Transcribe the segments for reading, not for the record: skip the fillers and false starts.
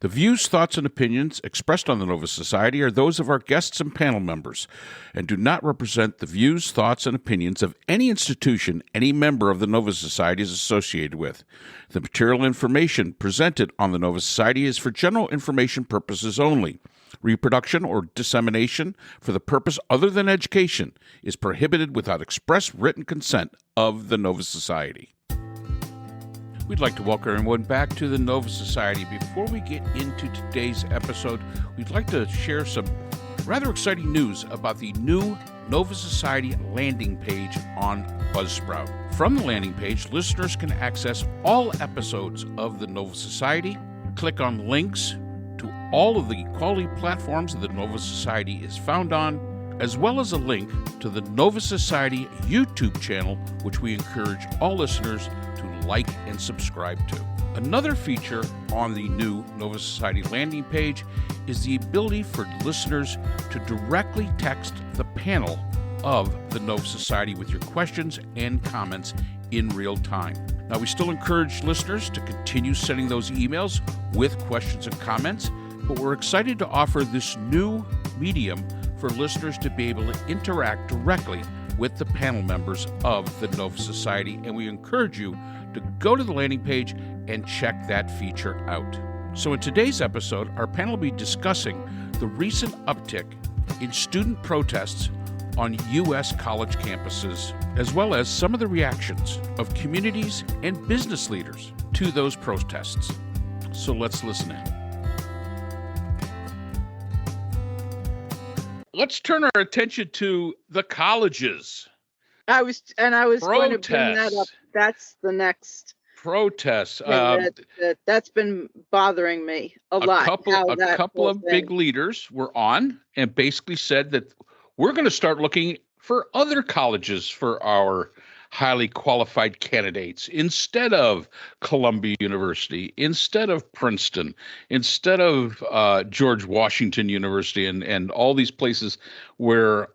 The views, thoughts, and opinions expressed on the Nova Society are those of our guests and panel members and do not represent the views, thoughts, and opinions of any institution any member of the Nova Society is associated with. The material information presented on the Nova Society is for general information purposes only. Reproduction or dissemination for the purpose other than education is prohibited without express written consent of the Nova Society. We'd like to welcome everyone back to the Nova Society. Before we get into today's episode, we'd like to share some rather exciting news about the new Nova Society landing page on Buzzsprout. From the landing page, listeners can access all episodes of the Nova Society, click on links to all of the quality platforms that the Nova Society is found on, as well as a link to the Nova Society YouTube channel, which we encourage all listeners to like and subscribe to. Another feature on the new Nova Society landing page is the ability for listeners to directly text the panel of the Nova Society with your questions and comments in real time. Now, we still encourage listeners to continue sending those emails with questions and comments, but we're excited to offer this new medium for listeners to be able to interact directly with the panel members of the Nova Society, and we encourage you to go to the landing page and check that feature out. So in today's episode, our panel will be discussing the recent uptick in student protests on U.S. college campuses, as well as some of the reactions of communities and business leaders to those protests. So let's listen in. Let's turn our attention to the colleges. I was going to bring that up. That's the next protests. That's been bothering me a lot. A couple of big leaders were on and basically said that we're going to start looking for other colleges for our highly qualified candidates instead of Columbia University, instead of Princeton, instead of George Washington University, and all these places where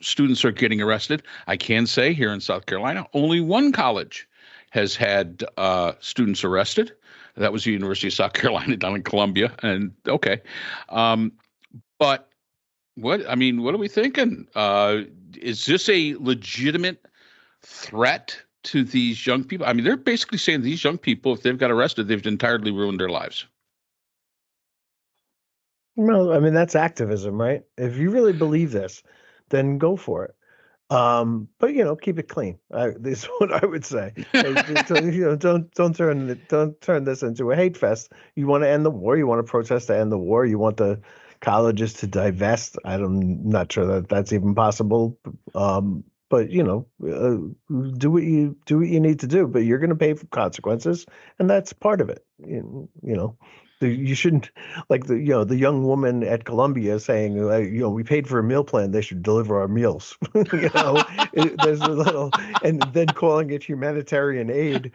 students are getting arrested. I can say here in South Carolina, only one college has had students arrested. That was the University of South Carolina down in Columbia. And okay, but what are we thinking? Is this a legitimate threat to these young people? I mean, they're basically saying these young people, if they've got arrested, they've entirely ruined their lives. Well, I mean, that's activism, right? If you really believe this, then go for it. But keep it clean. This is what I would say. Don't turn this into a hate fest. You want to end the war. You want to protest to end the war. You want the colleges to divest. I'm not sure that that's even possible. But do what you need to do. But you're going to pay for consequences, and that's part of it. You shouldn't, like the young woman at Columbia saying, we paid for a meal plan. They should deliver our meals. There's a little, and then calling it humanitarian aid.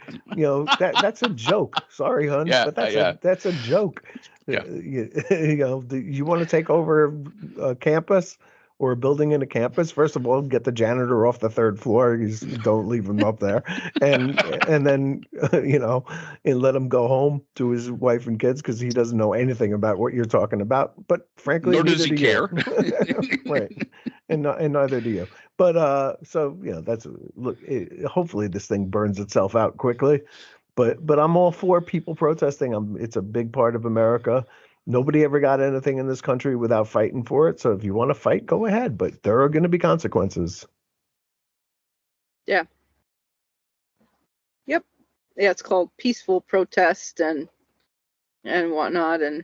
That's a joke. Sorry, hon, but that's a joke. Yeah. You want to take over a campus or a building in a campus? First of all, get the janitor off the third floor. Don't leave him up there, and then and let him go home to his wife and kids because he doesn't know anything about what you're talking about. But frankly, nor does he care. Right, and neither do you. But hopefully this thing burns itself out quickly. But I'm all for people protesting. It's a big part of America. Nobody ever got anything in this country without fighting for it. So if you want to fight, go ahead. But there are going to be consequences. Yeah. Yep. Yeah, it's called peaceful protest and whatnot. And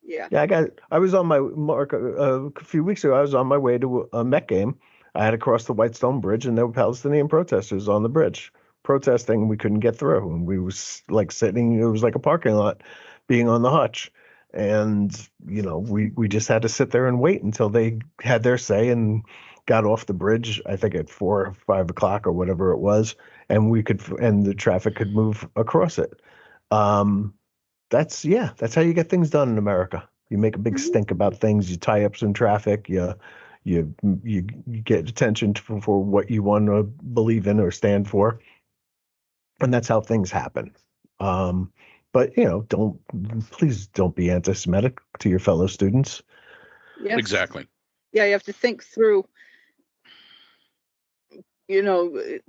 yeah. Yeah, I was on my mark a few weeks ago. I was on my way to a Met game. I had to cross the Whitestone Bridge, and there were Palestinian protesters on the bridge protesting. We couldn't get through, and we was like sitting. It was like a parking lot, being on the hutch, and we just had to sit there and wait until they had their say and got off the bridge. I think at 4 or 5 o'clock or whatever it was, and the traffic could move across it. That's how you get things done in America. You make a big stink about things. You tie up some traffic. You get attention for what you want to believe in or stand for, and that's how things happen. But please don't be anti-Semitic to your fellow students. Yes. Exactly. Yeah, you have to think through,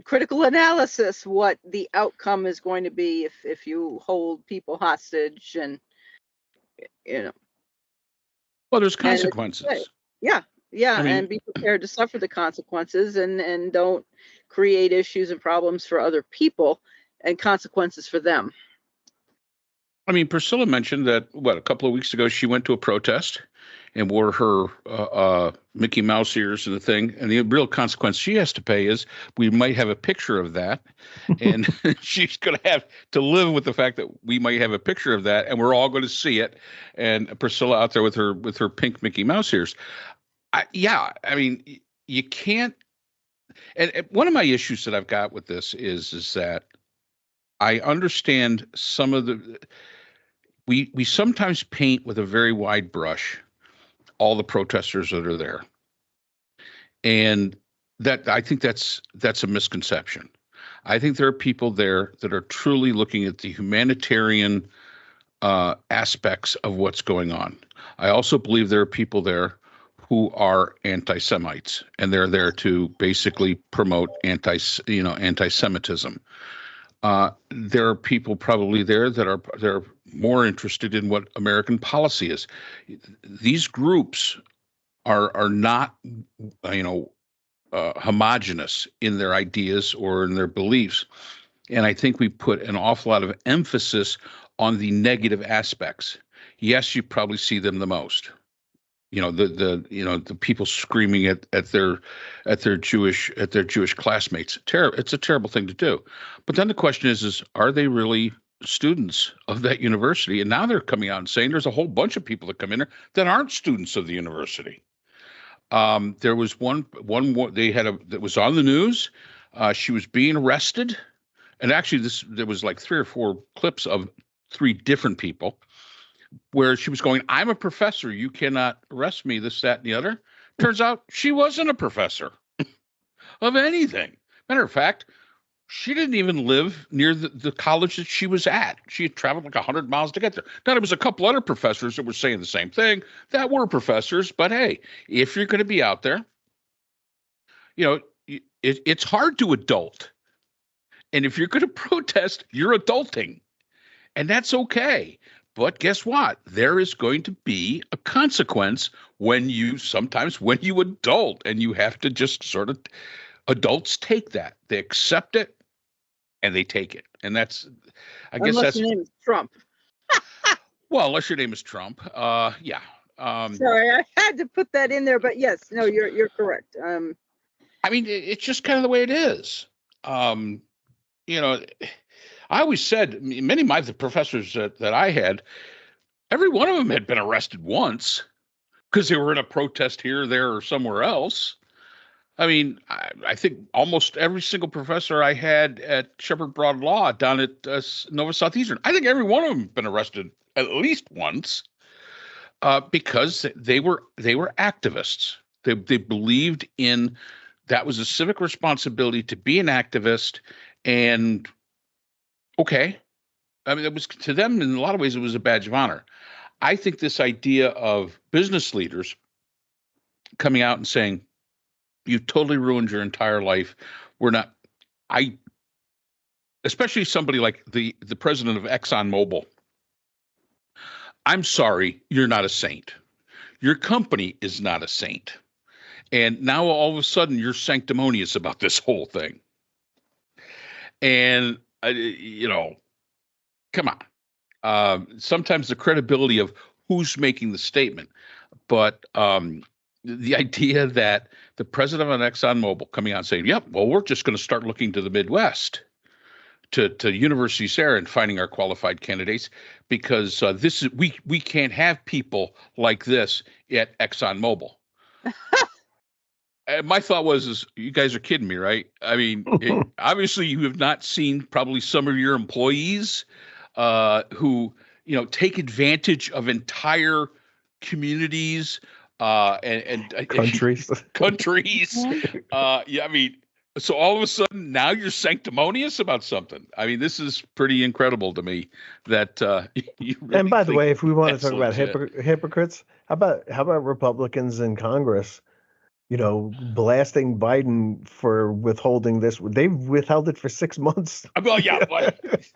critical analysis, what the outcome is going to be if you hold people hostage, and Well, there's and consequences. yeah, I mean, and be prepared to suffer the consequences, and don't create issues and problems for other people and consequences for them. Priscilla mentioned that, a couple of weeks ago, she went to a protest and wore her Mickey Mouse ears and the thing. And the real consequence she has to pay is we might have a picture of that. And she's going to have to live with the fact that we might have a picture of that, and we're all going to see it. And Priscilla out there with her pink Mickey Mouse ears. You can't. And one of my issues that I've got with this is that I understand some of the. We sometimes paint with a very wide brush all the protesters that are there, and that I think that's a misconception. I think there are people there that are truly looking at the humanitarian aspects of what's going on. I also believe there are people there who are anti-Semites, and they're there to basically promote anti-Semitism. There are people probably there that they're more interested in what American policy is. These groups are not, homogenous in their ideas or in their beliefs, and I think we put an awful lot of emphasis on the negative aspects. Yes, you probably see them the most. The people screaming at their Jewish classmates. It's a terrible thing to do. But then the question is are they really students of that university? And now they're coming out and saying there's a whole bunch of people that come in there that aren't students of the university. There was one that was on the news. She was being arrested, and actually there was like 3 or 4 clips of 3 different people where she was going, I'm a professor, you cannot arrest me, this, that, and the other. Turns out she wasn't a professor of anything. Matter of fact, she didn't even live near the college that she was at. She had traveled like 100 miles to get there. Now, there was a couple other professors that were saying the same thing that were professors, but hey, if you're going to be out there, it's hard to adult. And if you're going to protest, you're adulting. And that's okay. But guess what? There is going to be a consequence when you adult, and you have to just sort of, adults take that. They accept it and they take it. And that's, unless your name is Trump. Well, unless your name is Trump. Yeah. Sorry, I had to put that in there, but yes, no, you're correct. It's just kind of the way it is. I always said, many of the professors that I had, every one of them had been arrested once because they were in a protest here, there, or somewhere else. I think almost every single professor I had at Shepherd Broad Law down at Nova Southeastern, I think every one of them had been arrested at least once because they were activists. They believed in that was a civic responsibility to be an activist, and okay. It was, to them, in a lot of ways, it was a badge of honor. I think this idea of business leaders coming out and saying, you've totally ruined your entire life. Especially somebody like the president of ExxonMobil. I'm sorry, you're not a saint. Your company is not a saint. And now all of a sudden you're sanctimonious about this whole thing. And come on. Sometimes the credibility of who's making the statement, but the idea that the president of ExxonMobil coming out and saying, yep, well, we're just going to start looking to the Midwest, to universities there, and finding our qualified candidates, because we can't have people like this at ExxonMobil. My thought was, you guys are kidding me, right? Obviously you have not seen probably some of your employees who, take advantage of entire communities and countries. countries. So all of a sudden, now you're sanctimonious about something. I mean, this is pretty incredible to me that you really And by the think way, if we want to that's talk about legit. hypocrites, how about Republicans in Congress, blasting Biden for withholding this? They withheld it for 6 months. Well, yeah,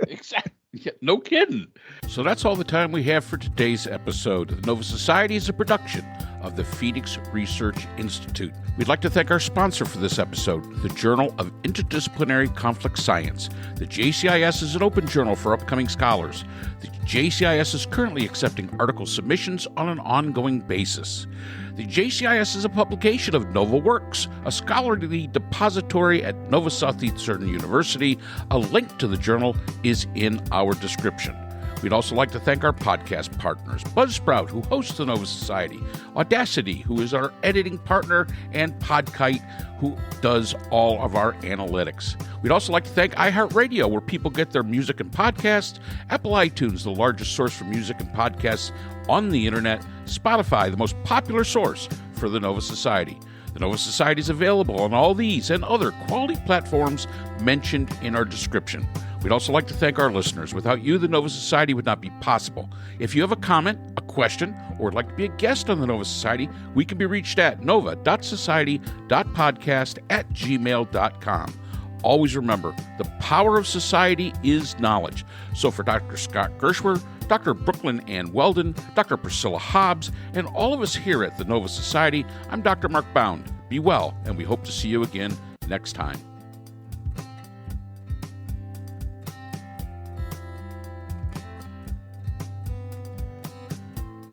exactly. Yeah, no kidding. So that's all the time we have for today's episode. The Nova Society is a production of the Phoenix Research Institute. We'd like to thank our sponsor for this episode, the Journal of Interdisciplinary Conflict Science. The JCIS is an open journal for upcoming scholars. The JCIS is currently accepting article submissions on an ongoing basis. The JCIS is a publication of Nova Works, a scholarly depository at Nova Southeastern University. A link to the journal is in our description. We'd also like to thank our podcast partners, Buzzsprout, who hosts the Nova Society, Audacity, who is our editing partner, and Podkite, who does all of our analytics. We'd also like to thank iHeartRadio, where people get their music and podcasts, Apple iTunes, the largest source for music and podcasts on the internet, Spotify, the most popular source for the Nova Society. The Nova Society is available on all these and other quality platforms mentioned in our description. We'd also like to thank our listeners. Without you, the Nova Society would not be possible. If you have a comment, a question, or would like to be a guest on the Nova Society, we can be reached at nova.society.podcast@gmail.com. Always remember, the power of society is knowledge. So for Dr. Scott Gershwer, Dr. Brooklyn Ann Weldon, Dr. Priscilla Hobbs, and all of us here at the Nova Society, I'm Dr. Mark Bound. Be well, and we hope to see you again next time.